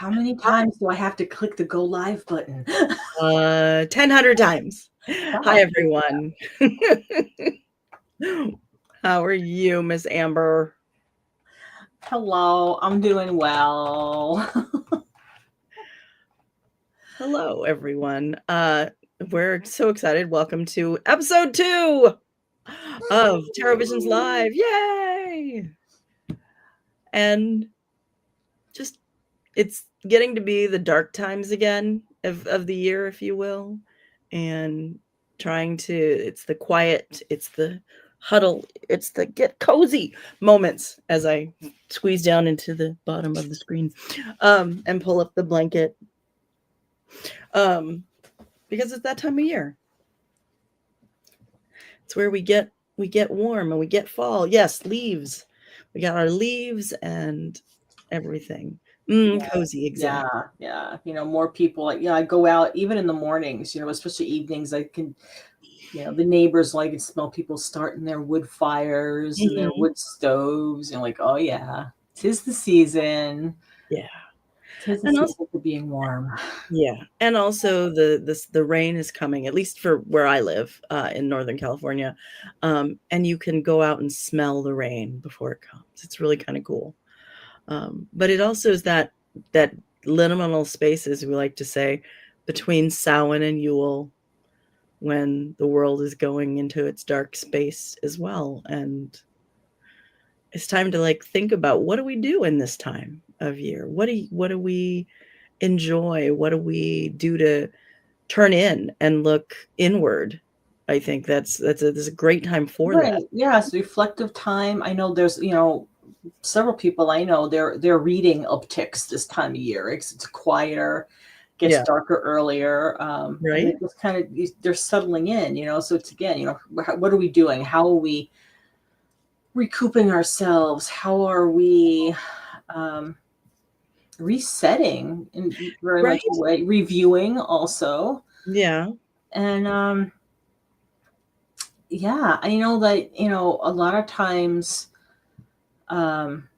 How many times do I have to click the go live button? 1,000 times. Hi, Oh, everyone. How are you, Miss Amber? hello, I'm doing well. Hello, everyone. We're so excited. Welcome to episode 2 of Tarot Visions Live. Yay! And just it's getting to be the dark times again of the year, if you will. And it's the quiet, it's the huddle, it's the get cozy moments as I squeeze down into the bottom of the screen and pull up the blanket because it's that time of year. It's where we get warm and we get fall. Yes, leaves. We got our leaves and everything. Yeah, Cozy, exactly. yeah. More people I go out even in the mornings, especially evenings. I can, the neighbors like to smell people starting their wood fires and their Mhm. wood stoves, and like, oh yeah, 'tis the season. Yeah. 'Tis the And also, season for being warm. yeah, and also the rain is coming, at least for where I live, in Northern California, and you can go out and smell the rain before it comes. It's really kinda cool. But it also is that liminal space, as we like to say, between Samhain and Yule, when the world is going into its dark space as well, and it's time to, like, think about what do we do in this time of year? What do we enjoy? What do we do to turn in and look inward? I think that's a great time for that. Right. Yeah, it's reflective time. I know there's, several people I know, their reading upticks this time of year. It's quieter, gets Yeah, darker earlier, and right? it just kind of they're settling in. So it's again, what are we doing? How are we recouping ourselves? How are we um, resetting in very much a Right? way, reviewing also, Yeah. and yeah, I know that a lot of times. Um,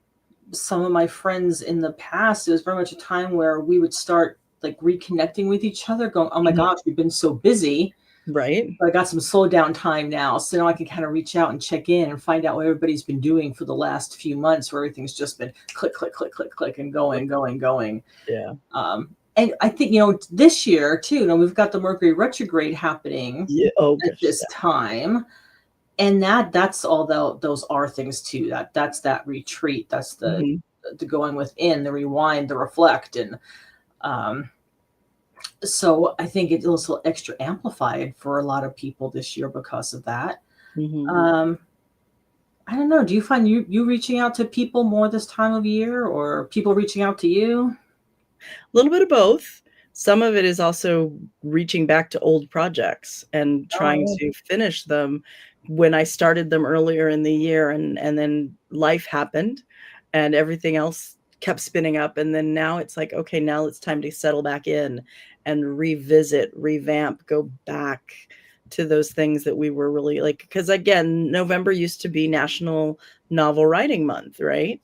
some of my friends in the past, it was very much a time where we would start like reconnecting with each other, going, "Oh my Mhm. gosh, we've been so busy, Right? but I got some slow down time now." So now I can kind of reach out and check in and find out what everybody's been doing for the last few months, where everything's just been click, click, click, click, click, and going, going, going. Yeah. And I think, this year too, we've got the Mercury retrograde happening Yeah. Oh at gosh, this time. And that's all those are things too. That's that retreat. That's yeah. Mhm. the going within, the rewind, the reflect, and um, so I think it's also extra amplified for a lot of people this year because of that. Mhm. Um, I don't know. Do you find you reaching out to people more this time of year, or people reaching out to you? A little bit of both. Some of it is also reaching back to old projects and trying Oh, to finish them when I started them earlier in the year, and then life happened and everything else kept spinning up, and then now it's like, okay, now it's time to settle back in and revisit, revamp, go back to those things that we were really like, because again, November used to be National Novel Writing Month, right?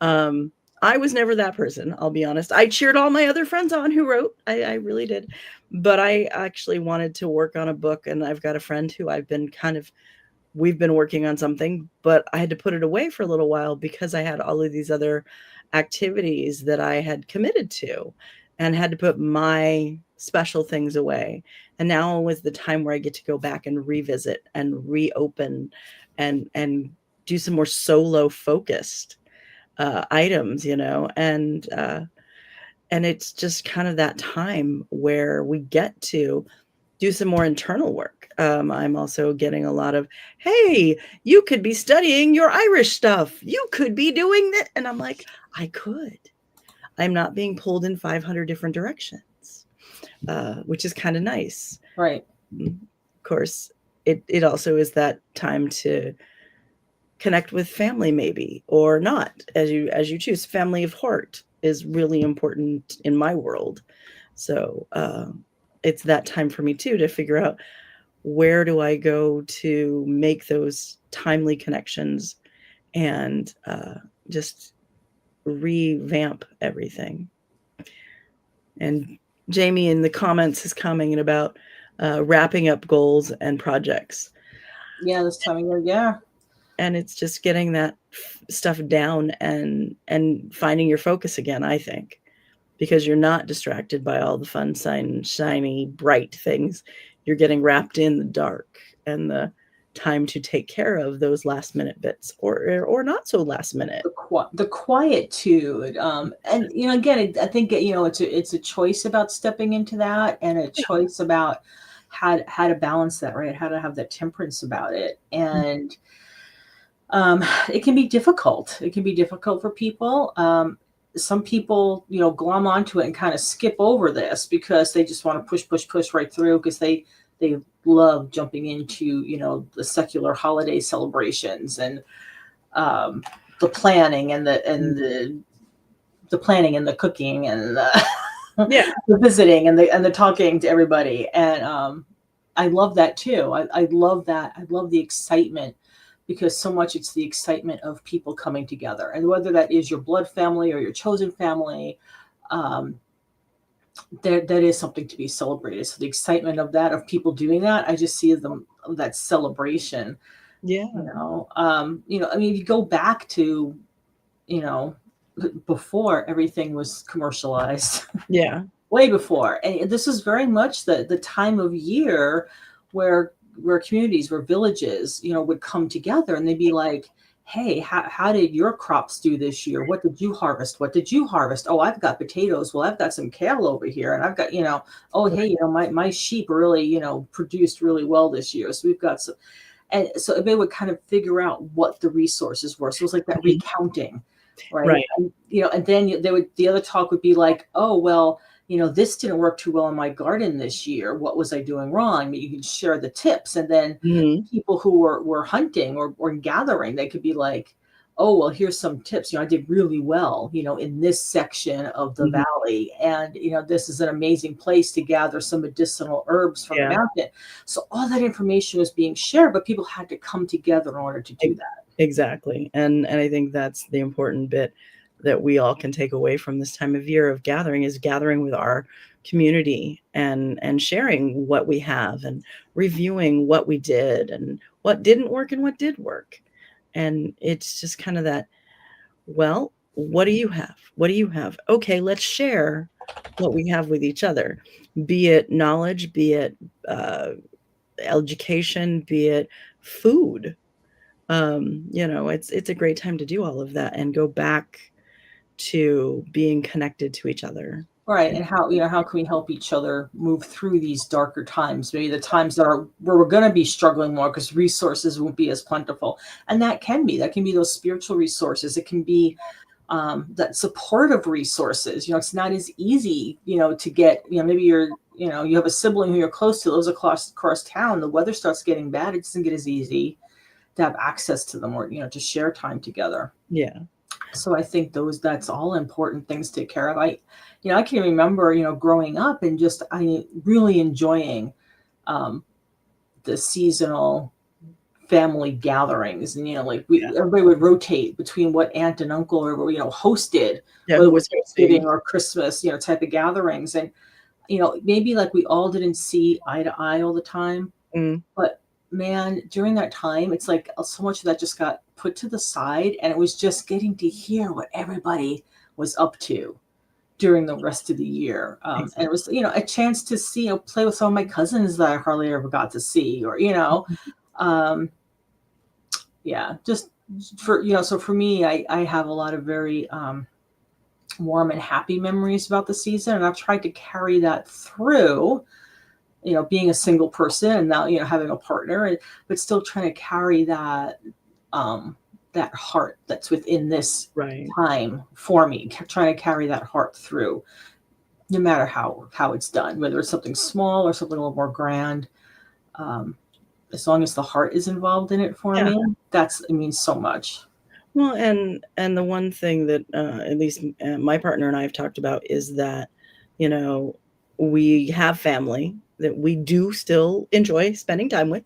Um, I was never that person, I'll be honest. I cheered all my other friends on who wrote. I really did. But I actually wanted to work on a book, and I've got a friend who we've been working on something, but I had to put it away for a little while because I had all of these other activities that I had committed to and had to put my special things away. And now was the time where I get to go back and revisit and reopen and do some more solo focused items, and it's just kind of that time where we get to do some more internal work. I'm also getting a lot of, hey, you could be studying your Irish stuff. You could be doing that. And I'm like, I could. I'm not being pulled in 500 different directions, which is kind of nice. right. Of course, it also is that time to connect with family, maybe, or not, as you choose. Family of heart is really important in my world. So it's that time for me too to figure out, where do I go to make those timely connections and just revamp everything. And Jamie in the comments is commenting about wrapping up goals and projects. Yeah, this time of year, yeah. And it's just getting that stuff down and finding your focus again, I think, because you're not distracted by all the fun, shiny, bright things. You're getting wrapped in the dark and the time to take care of those last minute bits or not so last minute. The quietude, and again, I think it's a choice about stepping into that, and a choice about how to balance that, right? How to have that temperance about it, and it can be difficult. It can be difficult for people. Some people, glom onto it and kind of skip over this because they just want to push right through because they love jumping into the secular holiday celebrations and the planning and the planning and the cooking and Yeah. the visiting and the talking to everybody. And I love that too. I love that. I love the excitement because so much it's the excitement of people coming together. And whether that is your blood family or your chosen family, that is something to be celebrated. So the excitement of that, of people doing that, I just see them that celebration. Yeah. I mean, you go back to, before everything was commercialized. Yeah. Way before. And this is very much the time of year where communities, where villages, would come together and they'd be like, hey, how did your crops do this year? What did you harvest? What did you harvest? Oh, I've got potatoes. Well, I've got some kale over here. And I've got, oh, hey, my sheep really, produced really well this year. So we've got some. And so they would kind of figure out what the resources were. So it was like that recounting, right? And, and then the other talk would be like, oh, well, this didn't work too well in my garden this year. What was I doing wrong? You can share the tips. And then people who were hunting or gathering, they could be like, oh, well, here's some tips. I did really well, in this section of the valley. And, this is an amazing place to gather some medicinal herbs from the mountain. So all that information was being shared, but people had to come together in order to do that. Exactly. And I think that's the important bit that we all can take away from this time of year of gathering, is gathering with our community and sharing what we have and reviewing what we did and what didn't work and what did work. And it's just kind of that, well, what do you have? What do you have? Okay, let's share what we have with each other, be it knowledge, be it education, be it food. It's a great time to do all of that and go back to being connected to each other. Right. And how can we help each other move through these darker times, maybe the times where we're going to be struggling more because resources won't be as plentiful. And that can be those spiritual resources. It can be that supportive resources. It's not as easy, to get, maybe you have a sibling who you're close to, lives across town. The weather starts getting bad. It doesn't get as easy to have access to them or, to share time together. Yeah. So I think that's all important things to take care of. I can remember, growing up and just, really enjoying the seasonal family gatherings. And, everybody would rotate between what aunt and uncle or, hosted, whether it was Thanksgiving or Christmas, type of gatherings. And, maybe like we all didn't see eye to eye all the time, but man, during that time, it's like so much of that just got put to the side, and it was just getting to hear what everybody was up to during the rest of the year. And it was, a chance to see, play with some of my cousins that I hardly ever got to see, or, just for, so for me, I have a lot of very warm and happy memories about the season. And I've tried to carry that through, being a single person and now, having a partner, but still trying to carry that, that heart that's within this time for me, trying to carry that heart through, no matter how it's done, whether it's something small or something a little more grand. As long as the heart is involved in it for me, it means so much. Well, and the one thing that at least my partner and I have talked about is that, we have family that we do still enjoy spending time with,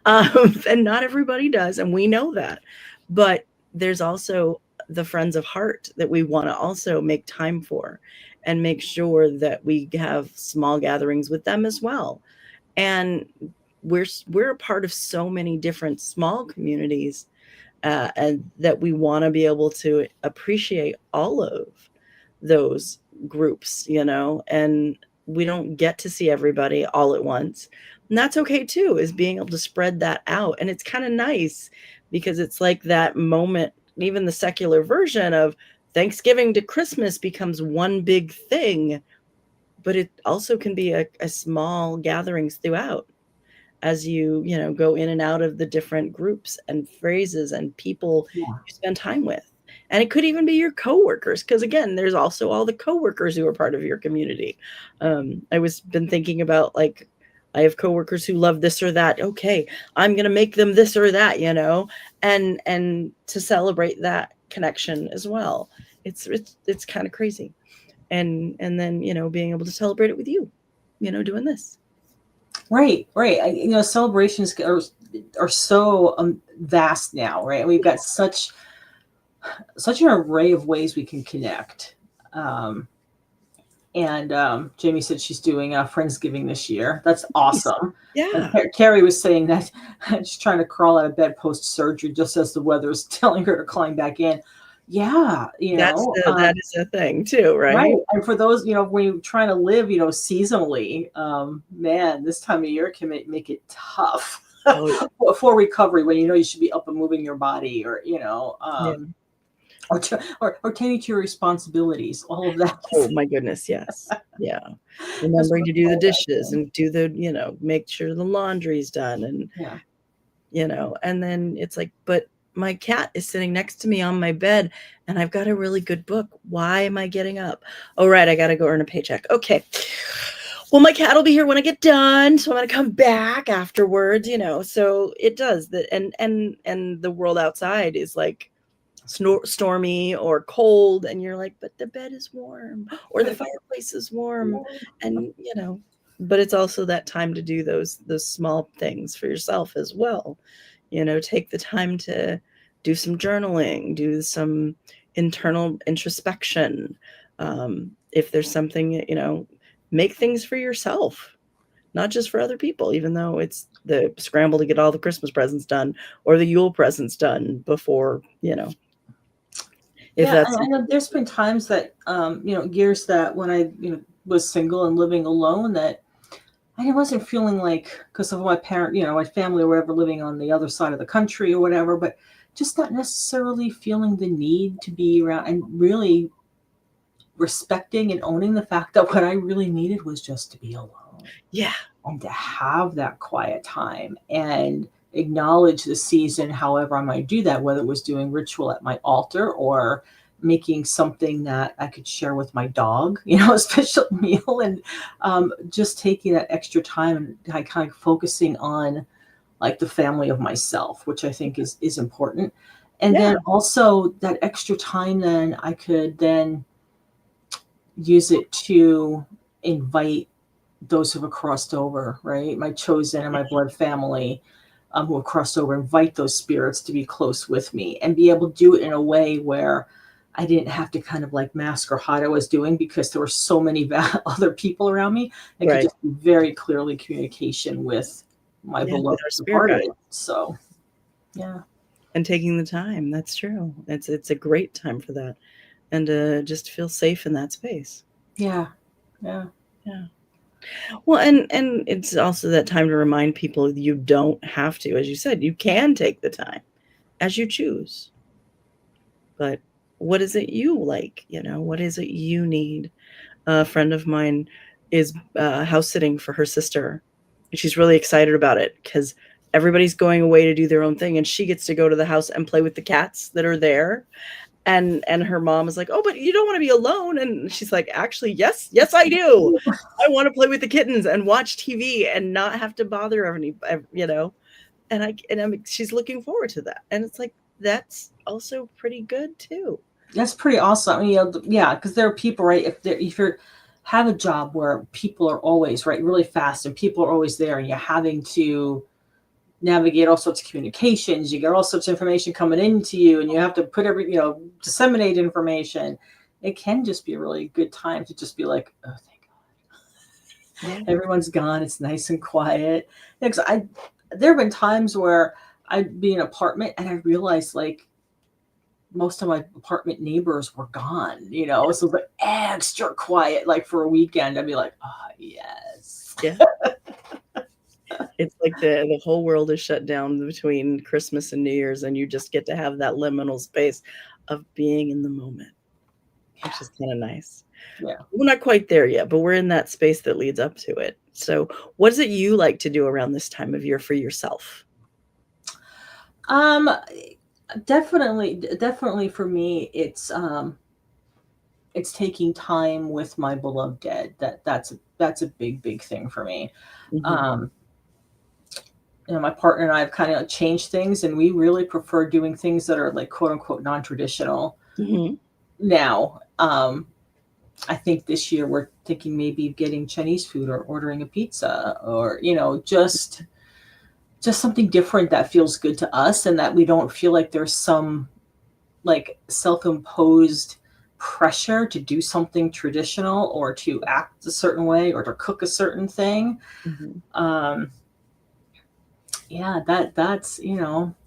and not everybody does, and we know that. But there's also the friends of heart that we want to also make time for, and make sure that we have small gatherings with them as well. And we're a part of so many different small communities, and that we want to be able to appreciate all of those groups, and we don't get to see everybody all at once. And that's okay too, is being able to spread that out. And it's kind of nice because it's like that moment, even the secular version of Thanksgiving to Christmas becomes one big thing, but it also can be a small gatherings throughout, as you go in and out of the different groups and phrases and people Yeah. you spend time with. And it could even be your coworkers, because again, there's also all the coworkers who are part of your community. I was been thinking about, like, I have coworkers who love this or that. Okay, I'm gonna make them this or that, and to celebrate that connection as well. It's kind of crazy, and then being able to celebrate it with you, doing this. Right. Celebrations are so vast now, right? We've got such an array of ways we can connect. And Jamie said she's doing Friendsgiving this year. That's awesome. Yeah. And Carrie was saying that she's trying to crawl out of bed post surgery just as the weather is telling her to climb back in. Yeah, that is a thing too, right? Right. And for those, when you're trying to live, seasonally, man, this time of year can make it tough. Oh, yeah. For recovery, when you should be up and moving your body, or or tending to your responsibilities, all of that. Oh my goodness, yes. Yeah. Remembering to do the dishes and do the, make sure the laundry's done, and and then it's like, but my cat is sitting next to me on my bed and I've got a really good book. Why am I getting up? Oh, right, I got to go earn a paycheck. Okay. Well, my cat will be here when I get done, so I'm going to come back afterwards, so it does that. And the world outside is like stormy or cold, and you're like, but the bed is warm, or the fireplace is warm, and but it's also that time to do those small things for yourself as well. Take the time to do some journaling, do some internal introspection. If there's something, make things for yourself, not just for other people, even though it's the scramble to get all the Christmas presents done or the Yule presents done before, I know there's been times that, years that when I, was single and living alone, that I wasn't feeling like, because of my my family or whatever, living on the other side of the country or whatever, but just not necessarily feeling the need to be around, and really respecting and owning the fact that what I really needed was just to be alone. Yeah. And to have that quiet time and acknowledge the season, however I might do that, whether it was doing ritual at my altar or making something that I could share with my dog, a special meal, and just taking that extra time and kind of focusing on like the family of myself, which I think is important. And then also that extra time, then I could then use it to invite those who have crossed over, right? My chosen and my blood family, who have crossed over, invite those spirits to be close with me and be able to do it in a way where I didn't have to kind of like mask or hide I was doing, because there were so many other people around me. I could just be very clearly communication with my beloved departed. So, yeah. And taking the time, that's true. It's a great time for that, and just feel safe in that space. Yeah. Well, and it's also that time to remind people you don't have to, as you said, you can take the time as you choose. But what is it you like? What is it you need? A friend of mine is house sitting for her sister. And she's really excited about it because everybody's going away to do their own thing, and she gets to go to the house and play with the cats that are there. And her mom is like, oh, but you don't want to be alone. And she's like, actually, yes, I do. I want to play with the kittens and watch TV and not have to bother and she's looking forward to that. And it's like, that's also pretty good too. That's pretty awesome. I mean, because there are people, right? If you have a job where people are always, right, really fast, and people are always there, and you're having to navigate all sorts of communications. You get all sorts of information coming into you, and you have to put disseminate information. It can just be a really good time to just be like, oh, thank God, Yeah. everyone's gone. It's nice and quiet. Because there have been times where I'd be in an apartment and I realized like most of my apartment neighbors were gone, so it's like extra quiet, like for a weekend. I'd be like, oh, yes. Yeah. It's like the whole world is shut down between Christmas and New Year's, and you just get to have that liminal space of being in the moment, which is kind of nice. Yeah. We're not quite there yet, but we're in that space that leads up to it. So, what is it you like to do around this time of year for yourself? Um, definitely for me, it's taking time with my beloved dead. That's a big thing for me. Mhm. Um, my partner and I have kind of changed things, and we really prefer doing things that are like quote unquote non-traditional Mhm. now. I think this year we're thinking maybe of getting Chinese food or ordering a pizza, or just something different that feels good to us, and that we don't feel like there's some like self-imposed pressure to do something traditional or to act a certain way or to cook a certain thing. Mhm. um yeah, that's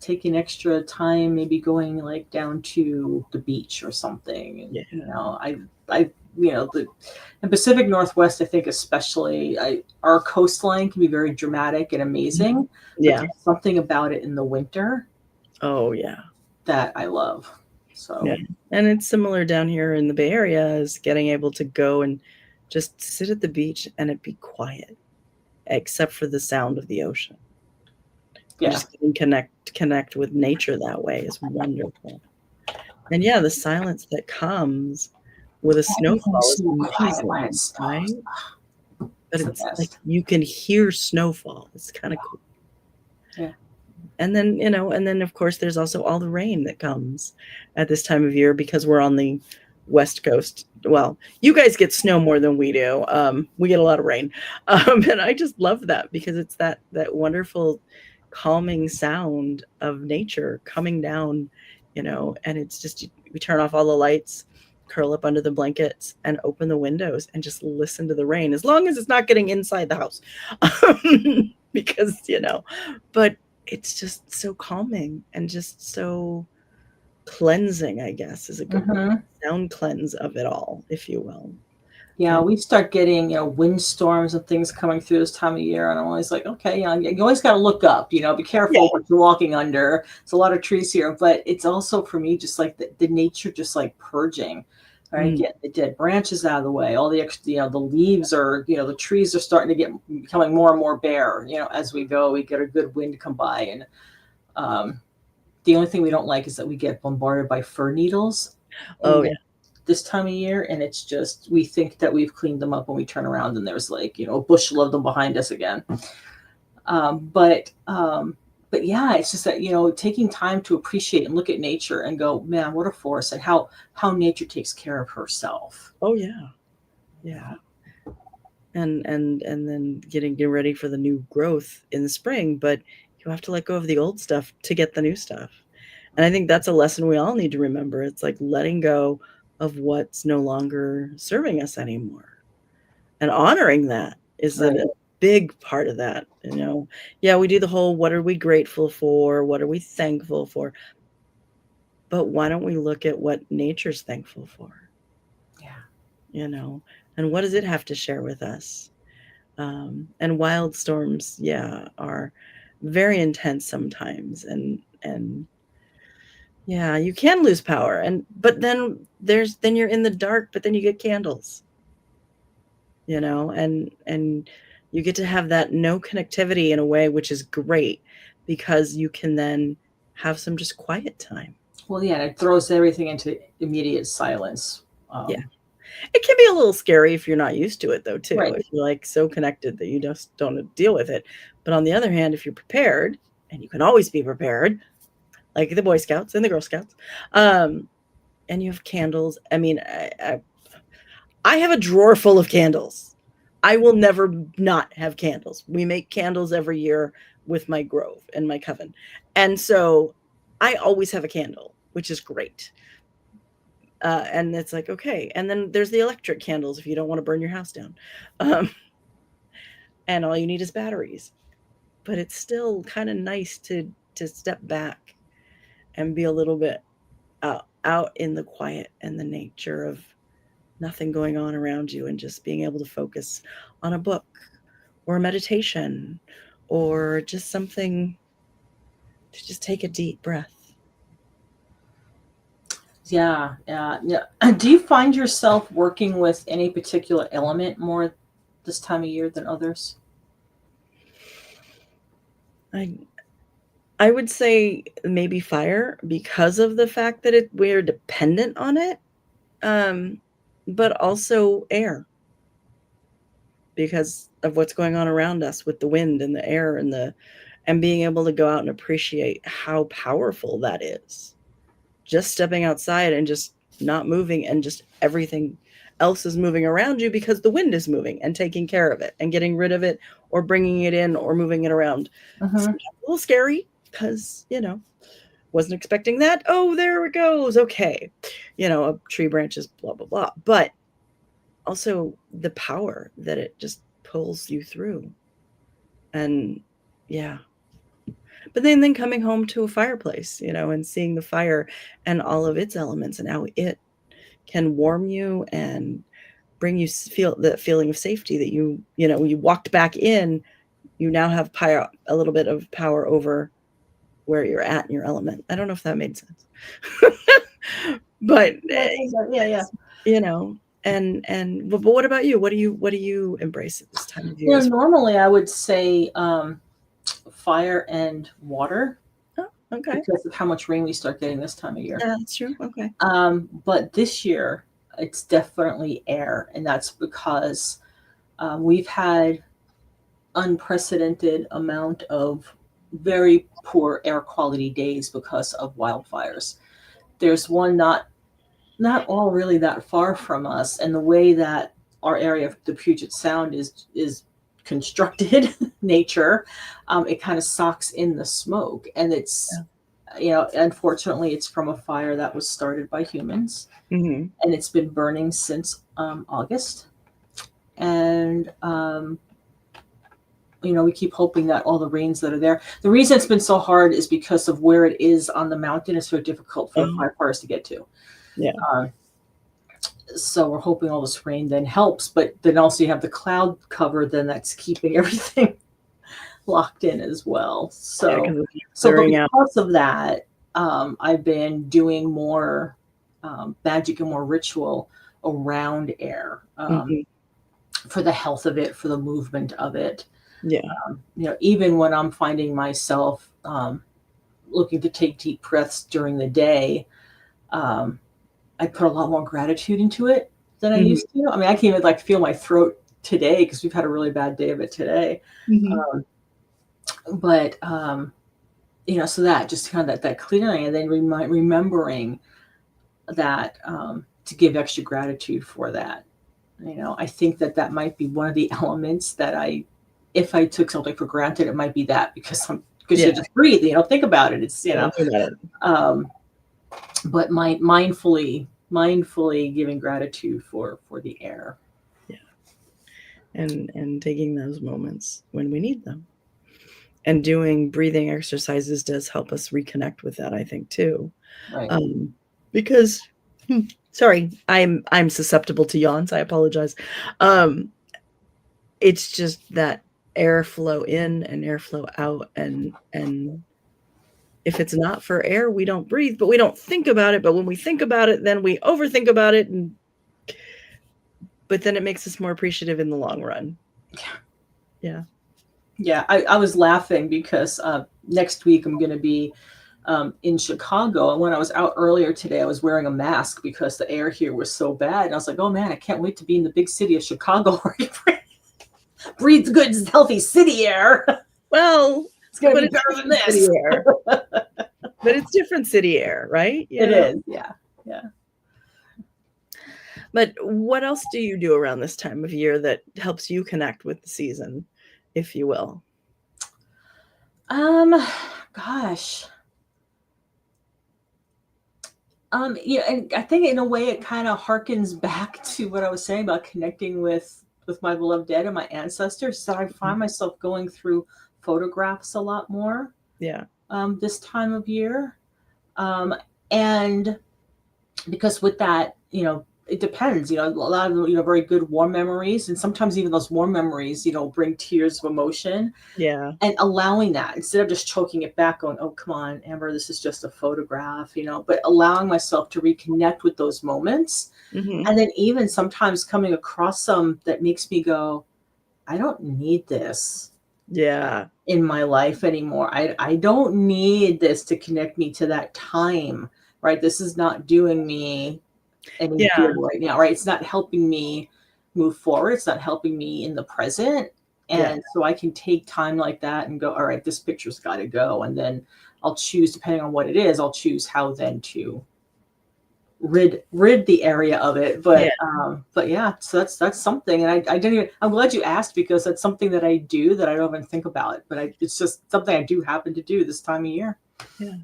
taking extra time, maybe going like down to the beach or something. And Yeah. I the in Pacific Northwest, I think especially, our coastline can be very dramatic and amazing, but Yeah. there's something about it in the winter Oh, yeah. that I love. Yeah. So And it's similar down here in the Bay Area is getting able to go and just sit at the beach and it be quiet, except for the sound of the ocean. And yeah. just getting connect with nature that way is wonderful. And yeah, the silence that comes with a Everything's snowfall is so quiet when it amazing, right? snows. But It's the it's like best. you can hear snowfall. It's kinda cool. Yeah. And then, of course, there's also all the rain that comes at this time of year because we're on the West Coast. Well, you guys get snow more than we do. We get a lot of rain. And I just love that because it's that wonderful calming sound of nature coming down, and it's just we turn off all the lights, curl up under the blankets, and open the windows and just listen to the rain as long as it's not getting inside the house. Because, but it's just so calming and just so cleansing, I guess, is a good word. Mhm. Sound cleanse of it all, if you will. Yeah, And we start getting, windstorms and things coming through this time of year, and I'm always like, okay, you always got to look up, be yeah, careful what you're walking under. There's a lot of trees here, but it's also for me just like the nature just like purging, right? mm, Get the dead branches out of the way. All the extra, the leaves are, the trees are starting to get becoming more and more bare. As we go, we get a good wind to come by, and um, the only thing we don't like is that we get bombarded by fir needles oh yeah, this time of year, and it's just we think that we've cleaned them up when we turn around and there's like a bushel of them behind us again. But yeah, it's just that taking time to appreciate and look at nature and go, man, what a force, and how nature takes care of herself. oh yeah, yeah. And then getting ready for the new growth in the spring, but you have to let go of the old stuff to get the new stuff. And I think that's a lesson we all need to remember. It's like letting go of what's no longer serving us anymore. And honoring that is Right. a big part of that, Yeah, we do the whole what are we grateful for? What are we thankful for? But why don't we look at what nature's thankful for? Yeah. You know, and what does it have to share with us? And wild storms, yeah, are very intense sometimes, and yeah, you can lose power, but then you're in the dark, but then you get candles, and you get to have that no connectivity in a way, which is great because you can then have some just quiet time. Well, yeah, it throws everything into immediate silence. Yeah. It can be a little scary if you're not used to it though too, Right. if you're, like, so connected that you just don't deal with it. But on the other hand, if you're prepared, and you can always be prepared, like the Boy Scouts and the Girl Scouts, and you have candles. I mean, I have a drawer full of candles. I will never not have candles. We make candles every year. with my grove and my coven. And so I always have a candle, which is great. And it's like, okay. And then there's the electric candles if you don't want to burn your house down. Um, and all you need is batteries. But it's still kind of nice to step back and be a little bit out in the quiet and the nature of nothing going on around you, and just being able to focus on a book or a meditation or just something to just take a deep breath. Yeah. Do you find yourself working with any particular element more this time of year than others? I would say maybe fire, because of the fact that we're dependent on it, but also air, because of what's going on around us with the wind and the air and being able to go out and appreciate how powerful that is. Just stepping outside and just not moving, and just everything else is moving around you because the wind is moving and taking care of it and getting rid of it or bringing it in or moving it around. Sometimes a little scary because, wasn't expecting that. Oh, there it goes. Okay. A tree branches, blah, blah, blah. But also the power that it just pulls you through. And yeah. But then coming home to a fireplace, and seeing the fire and all of its elements and how it can warm you and bring you feel that feeling of safety that you walked back in. You now have a little bit of power over where you're at in your element. I don't know if that made sense. But yeah. But what about you? What do you embrace at this time of year? Normally I would say fire and water. Oh, okay. Because of how much rain we start getting this time of year. Yeah, that's true. Okay. But this year it's definitely air, and that's because we've had unprecedented amount of very poor air quality days because of wildfires. There's one not all really that far from us, and the way that our area of the Puget Sound is constructed, nature, it kind of socks in the smoke, and it's unfortunately it's from a fire that was started by humans, and it's been burning since August, and we keep hoping that all the rains that are there. The reason it's been so hard is because of where it is on the mountain. It's so difficult for firefighters to get to. Yeah. So we're hoping all this rain then helps, but then also you have the cloud cover then that's keeping everything locked in as well. So, because of that, I've been doing more magic and more ritual around air for the health of it, for the movement of it. Yeah. Even when I'm finding myself looking to take deep breaths during the day, I put a lot more gratitude into it than I used to. I mean, I can't even feel my throat today because we've had a really bad day of it today. But so that just kind of that clearing, and then remembering that to give extra gratitude for that. I think that might be one of the elements that if I took something for granted, it might be that, because you just breathe, think about it. It's but mindfully giving gratitude for the air. Yeah. And taking those moments when we need them. And doing breathing exercises does help us reconnect with that, I think, too. Right. Because sorry, I'm susceptible to yawns. I apologize. It's just that airflow in and airflow out, and if it's not for air, we don't breathe, but we don't think about it. But when we think about it, then we overthink about it. But then it makes us more appreciative in the long run. Yeah. Yeah. I was laughing because next week I'm going to be in Chicago. And when I was out earlier today, I was wearing a mask because the air here was so bad. And I was like, oh man, I can't wait to be in the big city of Chicago where you breathe good, healthy city air. Well, it's going to be better than this. But it's different city air, right? It is. Yeah. But what else do you do around this time of year that helps you connect with the season, if you will? Um, gosh. Yeah, and I think in a way it kind of harkens back to what I was saying about connecting with my beloved dead and my ancestors. So I Mhm. find myself going through photographs a lot more Yeah. this time of year. Um, and because with that, it depends. A lot of very good warm memories, and sometimes even those warm memories, bring tears of emotion. Yeah. And allowing that instead of just choking it back, going, "Oh, come on, Amber, this is just a photograph," but allowing myself to reconnect with those moments, Mhm. and then even sometimes coming across some that makes me go, "I don't need this Yeah. in my life anymore. I don't need this to connect me to that time, right? This is not doing me any Yeah. good right now, right? It's not helping me move forward. It's not helping me in the present. Yeah. And so I can take time like that and go, all right, this picture's got to go. And then I'll choose, depending on what it is, I'll choose how then to rid the area of it. Yeah. But yeah, so that's something. And I didn't even, I'm glad you asked, because that's something that I do that I don't even think about. But it's just something I do happen to do this time of year. Yeah.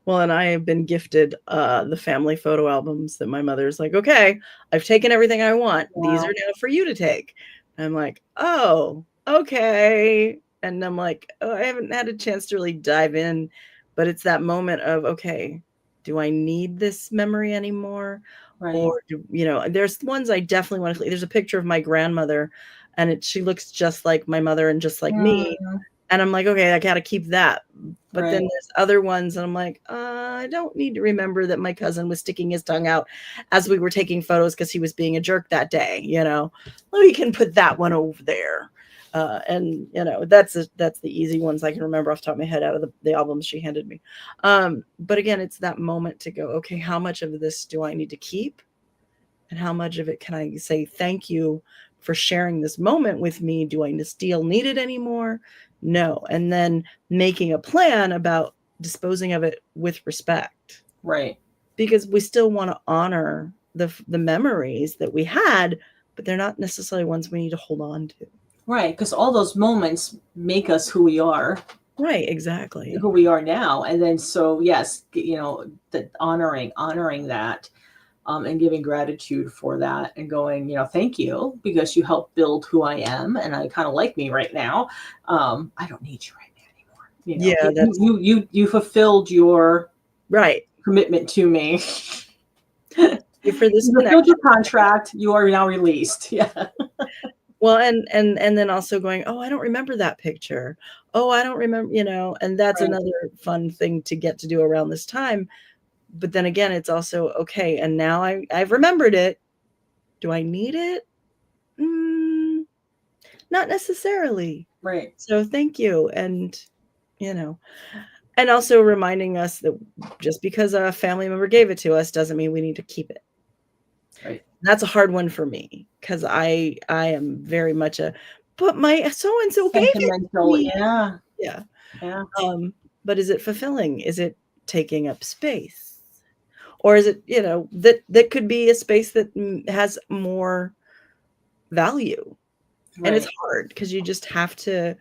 Well, and I have been gifted, the family photo albums that my mother's like, "Okay, I've taken everything I want. These are Wow. now for you to take." And I'm like, "Oh, okay." And I'm like, "Oh, I haven't had a chance to really dive in," but it's that moment of, "Okay, do I need this memory anymore?" Right. Or there's ones I definitely wanna there's a picture of my grandmother, and she looks just like my mother and just like me, Mm, and I'm like, "Okay, I gotta keep that." But then right. there's other ones, and I'm like, I don't need to remember that my cousin was sticking his tongue out as we were taking photos because he was being a jerk that day, you know? We can put that one over there." And, that's the easy ones I can remember off the top of my head out of the albums she handed me. But again, it's that moment to go, "Okay, how much of this do I need to keep? And how much of it can I say thank you for sharing this moment with me? Do I still need it anymore? No." And then making a plan about disposing of it with respect, Right. because we still want to honor the memories that we had, but they're not necessarily ones we need to hold on to. Right, because all those moments make us Right, exactly. who we are now. And then so yes, the honoring that, and giving gratitude for that, and going, thank you, because you helped build who I am, and I kind of like me right now. I don't need you right now anymore. Yeah, that's You fulfilled your right. commitment to me. You for this You fulfilled your connection. contract. You are now released. Yeah. Well, and then also going, "Oh, I don't remember that picture. Oh, I don't remember," and that's Right. another fun thing to get to do around this time. But then again, it's also, "Okay, and now I've remembered it. Do I need it? Mm, not necessarily. Right. So thank you." You know, and also reminding us that just because a family member gave it to us doesn't mean we need to keep it. Right. That's a hard one for me because I am very much "But my so and so gave it to Sentimental. me." Yeah. Yeah. Yeah. Um, but is it fulfilling? Is it taking up space? Or is it, that could be a space that has more value? And it's Right. hard because you just have to,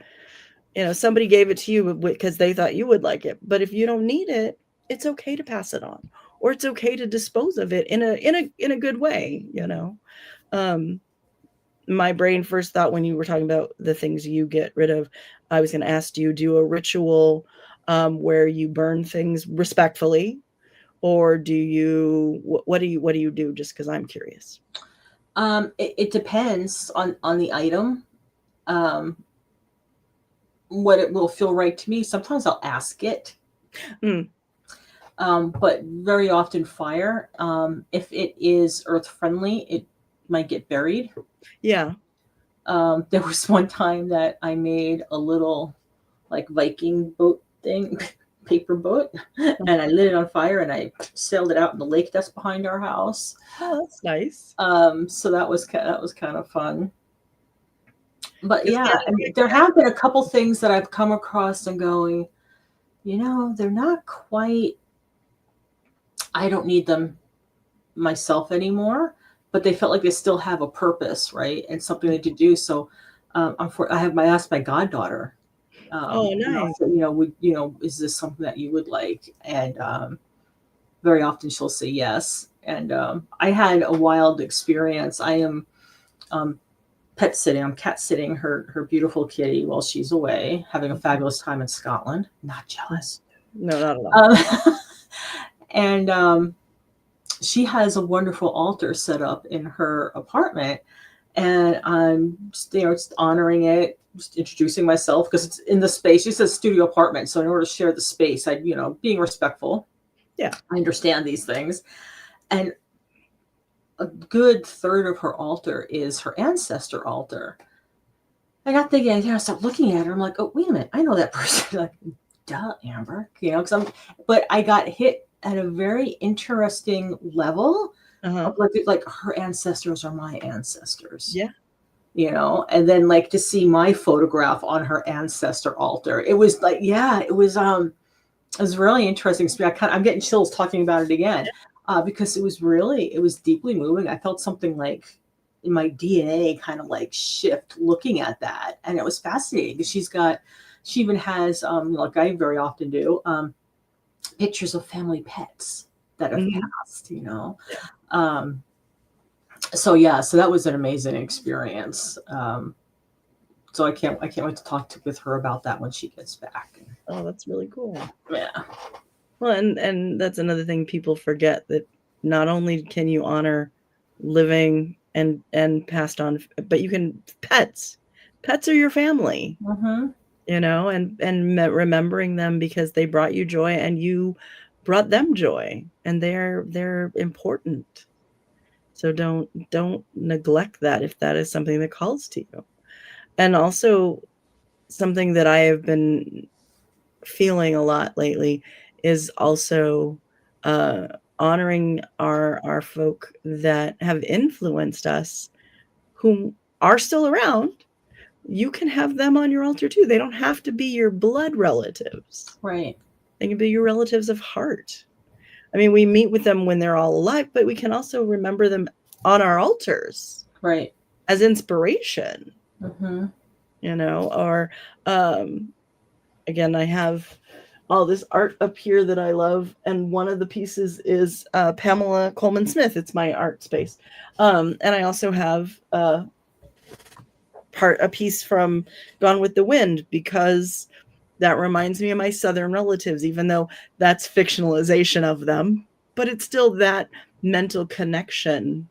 somebody gave it to you because they thought you would like it. But if you don't need it, it's okay to pass it on, or it's okay to dispose of it in a good way. Um, my brain first thought when you were talking about the things you get rid of, I was going to ask, do you do a ritual where you burn things respectfully, or do you what do you do? Just because I'm curious. It depends on the item, um, what it will feel right to me. Sometimes I'll ask it, Mm, but very often fire. If it is earth friendly, it might get buried. yeah. There was one time that I made a little like Viking boat thing, paper boat, and I lit it on fire and I sailed it out in the lake that's behind our house. Oh, that's nice. So that was kind of fun. But Because yeah, and there have been a couple things that I've come across and going, they're not quite, I don't need them myself anymore, but they felt like they still have a purpose, right? And something to do. So I asked my goddaughter Oh, And nice. also, is this something that you would like? And very often she'll say yes. And I had a wild experience. I am um, pet sitting. I'm cat sitting her beautiful kitty while she's away, having a fabulous time in Scotland. Not jealous. No, not at all. Um, and she has a wonderful altar set up in her apartment, and I'm just, just honoring it, just introducing myself because it's in the space. She says studio apartment, so in order to share the space, I, being respectful. Yeah. I understand these things, and a good third of her altar is her ancestor altar. I got thinking, I started looking at her. I'm like, oh, wait a minute, I know that person. Like, duh, Amber, but I got hit at a very interesting level Uh-huh. of like her ancestors are my ancestors. Yeah. And then like to see my photograph on her ancestor altar. It was like, yeah, it was really interesting. I'm getting chills talking about it again, because it was deeply moving. I felt something like in my DNA kind of like shift looking at that. And it was fascinating because she even has, like I very often do, pictures of family pets that have Mhm. passed, Yeah. So yeah, so that was an amazing experience. So I can't wait to with her about that when she gets back. Oh, that's really cool. Yeah. Well, and that's another thing people forget, that not only can you honor living and passed on, but you can pets. Pets are your family, Mm-hmm. and remembering them because they brought you joy and you brought them joy, and they're important. So don't neglect that if that is something that calls to you. And also something that I have been feeling a lot lately is also uh, honoring our folk that have influenced us, who are still around. You can have them on your altar too. They don't have to be your blood relatives. Right. They can be your relatives of heart. I mean, we meet with them when they're all alive, but we can also remember them on our altars Right. as inspiration, Mm-hmm. or again, I have all this art up here that I love, and one of the pieces is Pamela Coleman Smith. It's my art space, and I also have a piece from Gone with the Wind, because that reminds me of my Southern relatives, even though that's fictionalization of them, but it's still that mental connection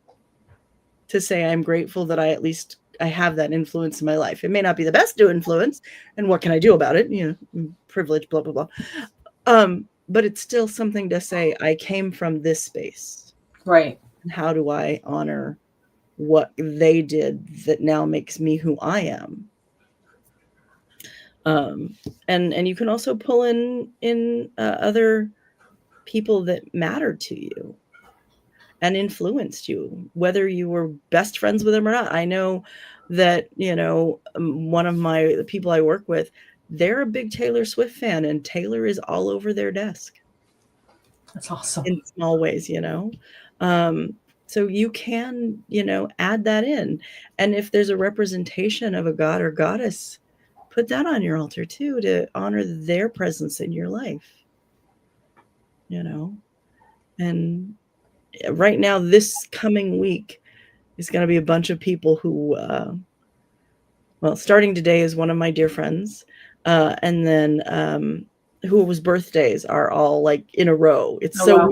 to say I'm grateful that I have that influence in my life. It may not be the best to influence, and what can I do about it? Privilege, blah, blah, blah. But it's still something to say, I came from this space. Right. And how do I honor what they did that now makes me who I am? And you can also pull in other people that matter to you and influenced you, whether you were best friends with them or not. I know that, one of the people I work with, they're a big Taylor Swift fan, and Taylor is all over their desk That's awesome. in small ways. So you can, add that in. And if there's a representation of a god or goddess, put that on your altar too, to honor their presence in your life, and right now, this coming week is going to be a bunch of people who, starting today is one of my dear friends, and then whose birthdays are all like in a row. It's Oh, so wow.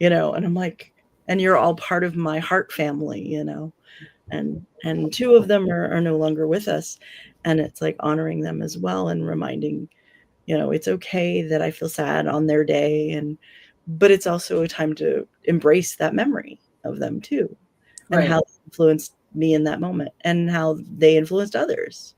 weird, and I'm like, and you're all part of my heart family, and two of them are no longer with us, and it's like honoring them as well, and reminding, it's okay that I feel sad on their day, but it's also a time to embrace that memory of them too, and Right. how they influenced me in that moment, and how they influenced others.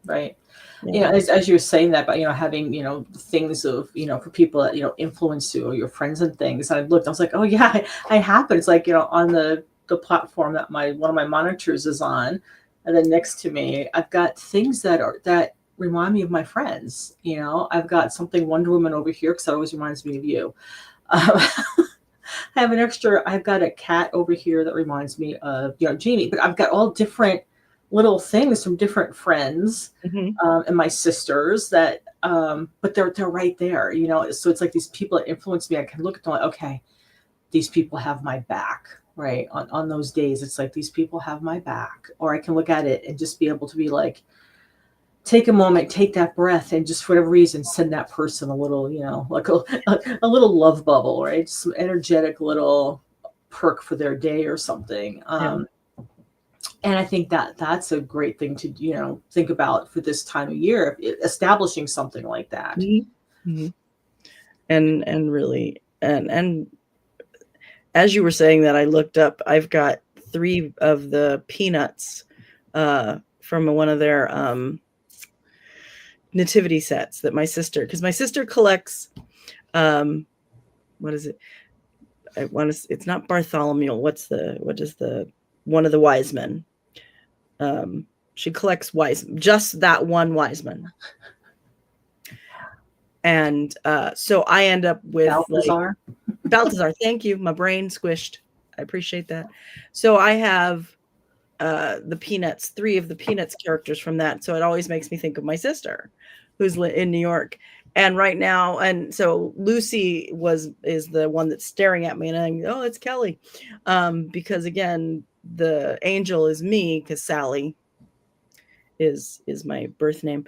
Right. Yeah. As you were saying that, but having things of for people that influence you or your friends and things. I looked. I was like, oh yeah, I have. But it's like on the platform that one of my monitors is on, and then next to me, I've got things that remind me of my friends. I've got something Wonder Woman over here because that always reminds me of you. I have I've got a cat over here that reminds me of Jamie. But I've got all different little things from different friends, Mhm. and my sisters that, but they're right there, you know. So it's like these people that influence me. I can look at them like, okay, these people have my back, right? On those days, it's like these people have my back. Or I can look at it and just be able to be like, take a moment, take that breath, and just for whatever reason, send that person a little, you know, like a little love bubble, right? Some energetic little perk for their day or something. Yeah. And I think that that's a great thing to, you know, think about for this time of year, establishing something like that. Mhm. Mhm. And really, and as you were saying that, I looked up, I've got 3 of the Peanuts, from one of their, nativity sets that my sister, because my sister collects, um, what is it? I wanna s it's not Bartholomew, what is the one of the wise men? Um, she collects just that one wise man. And, so I end up with, like, Balthazar. Balthazar, thank you, my brain squished. I appreciate that. So I have, the Peanuts, 3 of the Peanuts characters from that, so it always makes me think of my sister, who's in New York, and right now, and so Lucy is the one that's staring at me, and I'm, "Oh, it's Kelly," because again, the angel is me, because Sally is my birth name,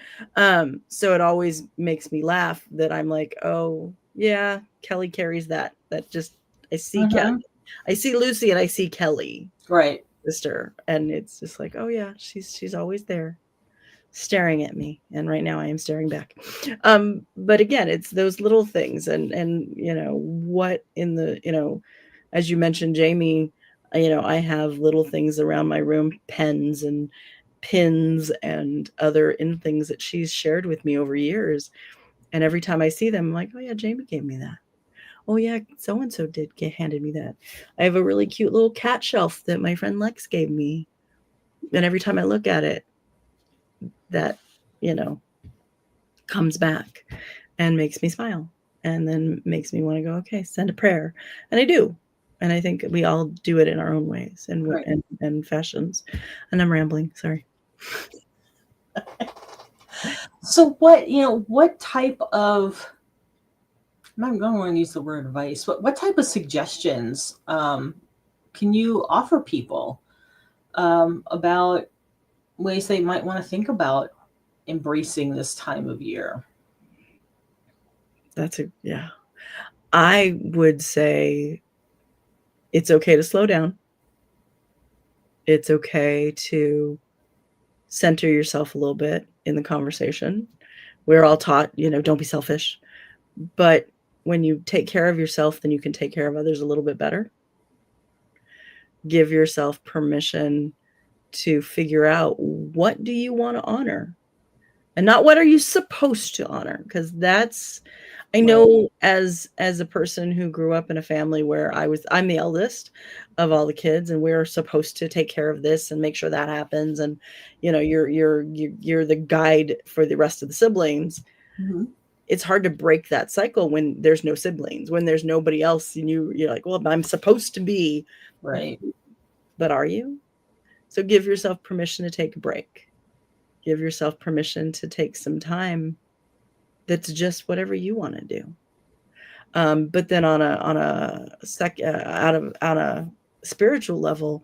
so it always makes me laugh that I'm like, "Oh, yeah, Kelly carries that just." Hmm. I see Lucy and I see Kelly, Right. sister, and it's just like, oh yeah, she's always there staring at me, and right now I am staring back. But again, it's those little things, and you know what, in the, you know, as you mentioned, Jamie, you know, I have little things around my room, pens and pins and other in things that she's shared with me over years, and every time I see them, I'm like, oh yeah, Jamie gave me that. Oh yeah, so and so did get handed me that. I have a really cute little cat shelf that my friend Lex gave me, and every time I look at it, that, you know, comes back and makes me smile, and then makes me want to go, okay, send a prayer. And I do. And I think we all do it in our own ways Right. and fashions. And I'm rambling, sorry. So what, you know, what type of, I'm going to want to use the word advice. What type of suggestions can you offer people about ways they might want to think about embracing this time of year? Yeah. I would say it's okay to slow down. It's okay to center yourself a little bit in the conversation. We're all taught, you know, don't be selfish. But when you take care of yourself, then you can take care of others a little bit better. Give yourself permission to figure out, what do you want to honor? And not what are you supposed to honor? Because that's, I Right. know, as a person who grew up in a family where I'm the eldest of all the kids, and we're supposed to take care of this and make sure that happens, and you know, you're the guide for the rest of the siblings. Mhm. It's hard to break that cycle when there's no siblings, when there's nobody else, and you're like, well, I'm supposed to be, Right. but are you? So give yourself permission to take a break. Give yourself permission to take some time that's just whatever you want to do. But then on a spiritual level,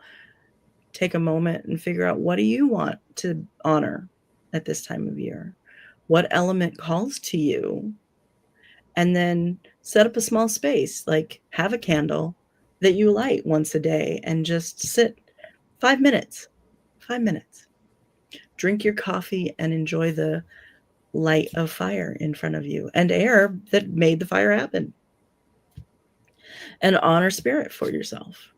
take a moment and figure out, what do you want to honor at this time of year? What element calls to you? And then set up a small space, like have a candle that you light once a day and just sit 5 minutes, 5 minutes. Drink your coffee and enjoy the light of fire in front of you and air that made the fire happen, and honor spirit for yourself.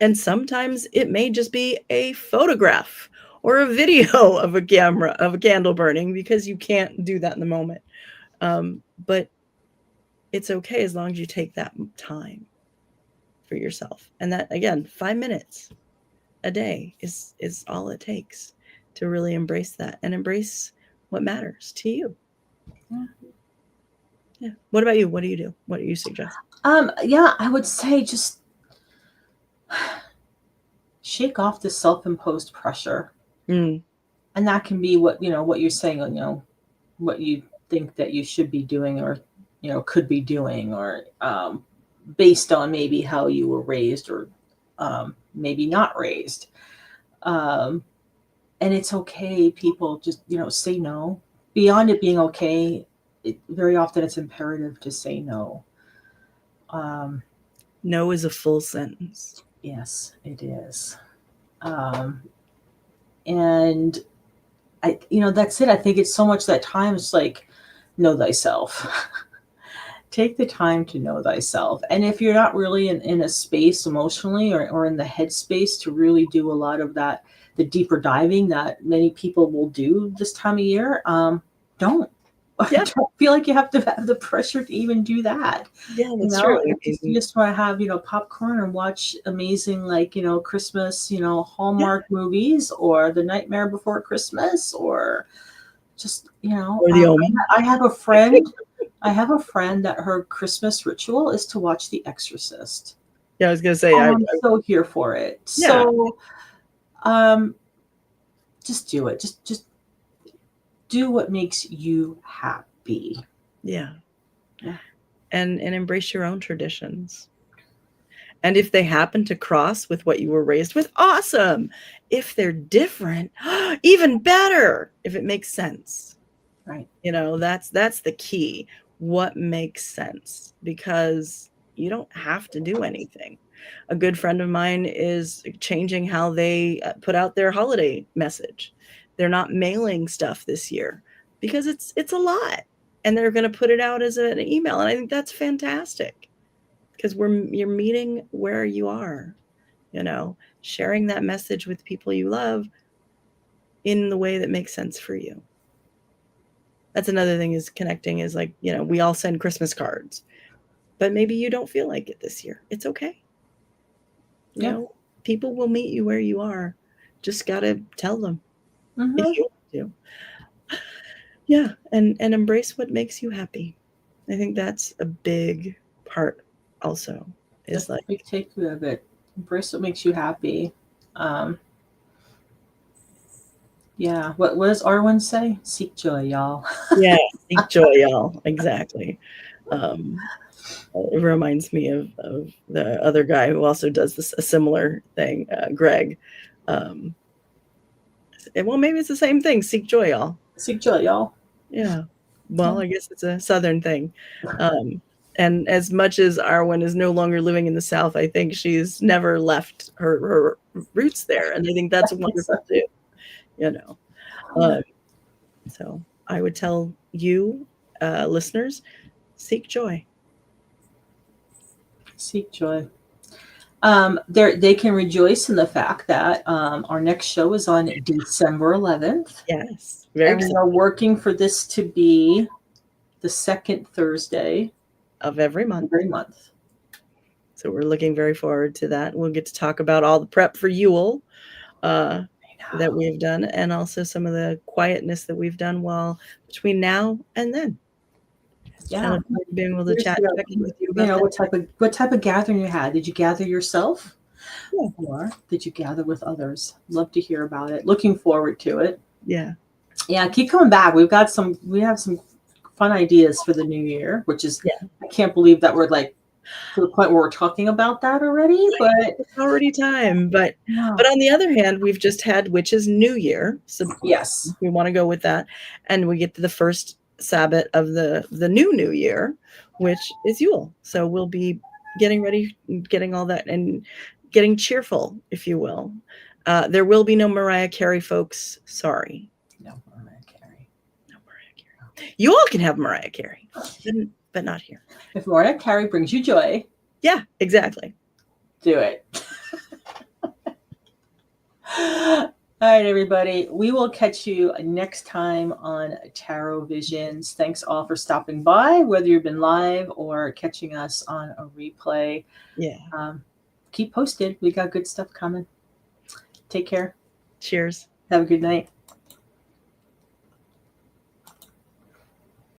And sometimes it may just be a photograph or a video of a candle burning, because you can't do that in the moment. But it's okay as long as you take that time for yourself. And that, again, 5 minutes a day is all it takes to really embrace that and embrace what matters to you. Yeah. Yeah. What about you? What do you do? What do you suggest? Yeah, I would say just shake off the self-imposed pressure. Mm. And that can be what, what you're saying, what you think that you should be doing, or, could be doing, or based on maybe how you were raised, or maybe not raised. And it's okay. People just, say no. Beyond it being okay, very often it's imperative to say no. No is a full sentence. Yes, it is. And that's it. I think it's so much that time. It's like, know thyself. Take the time to know thyself. And if you're not really in a space emotionally, or in the headspace to really do a lot of that, the deeper diving that many people will do this time of year, don't. Yeah. Don't feel like you have to have the pressure to even do that. Yeah, that's true. You just want to have, popcorn and watch amazing, Christmas, Hallmark movies, or The Nightmare Before Christmas, or just, Or The Omen. I have a friend that her Christmas ritual is to watch The Exorcist. Yeah, I was gonna say, I'm so here for it. Yeah. So, just do it. Just do what makes you happy. Yeah. Yeah. And embrace your own traditions. And if they happen to cross with what you were raised with, awesome. If they're different, even better, if it makes sense. Right. That's the key. What makes sense? Because you don't have to do anything. A good friend of mine is changing how they put out their holiday message. They're not mailing stuff this year because it's a lot, and they're going to put it out as an email. And I think that's fantastic, because you're meeting where you are, sharing that message with people you love in the way that makes sense for you. That's another thing, is connecting, is like, we all send Christmas cards, but maybe you don't feel like it this year. It's okay. People will meet you where you are. Just got to tell them if you want to. Yeah. And embrace what makes you happy. I think that's a big part also. Is that's like a big takeaway of it. Embrace what makes you happy. Yeah. What does Arwen say? Seek joy, y'all. Yeah, seek joy, y'all. Exactly. It reminds me of the other guy who also does a similar thing, Greg. Well, maybe it's the same thing. Seek joy, y'all. Seek joy, y'all. Yeah. Well, I guess it's a Southern thing. And as much as Arwen is no longer living in the South, I think she's never left her roots there. And I think that's wonderful too, So I would tell you, listeners, seek joy. Seek joy. They can rejoice in the fact that our next show is on December 11th. Yes. And we are working for this to be the second Thursday of every month. So we're looking very forward to that. We'll get to talk about all the prep for Yule that we've done, and also some of the quietness that we've done between now and then. Yeah, being able to chat with you about what type of gathering you had. Did you gather yourself, or did you gather with others? Love to hear about it. Looking forward to it. Yeah, keep coming back. We have some fun ideas for the new year, which is I can't believe that we're like to the point where we're talking about that already, but it's already time. But on the other hand, we've just had Witch's New Year, so yes, we want to go with that, and we get to the first Sabbath of the new year, which is Yule. So we'll be getting ready, getting all that, and getting cheerful, if you will. There will be no Mariah Carey, folks. Sorry. No Mariah Carey. You all can have Mariah Carey, but not here. If Mariah Carey brings you joy. Yeah, exactly. Do it. All right, everybody. We will catch you next time on Tarot Visions. Thanks all for stopping by, whether you've been live or catching us on a replay. Yeah. Keep posted. We got good stuff coming. Take care. Cheers. Have a good night.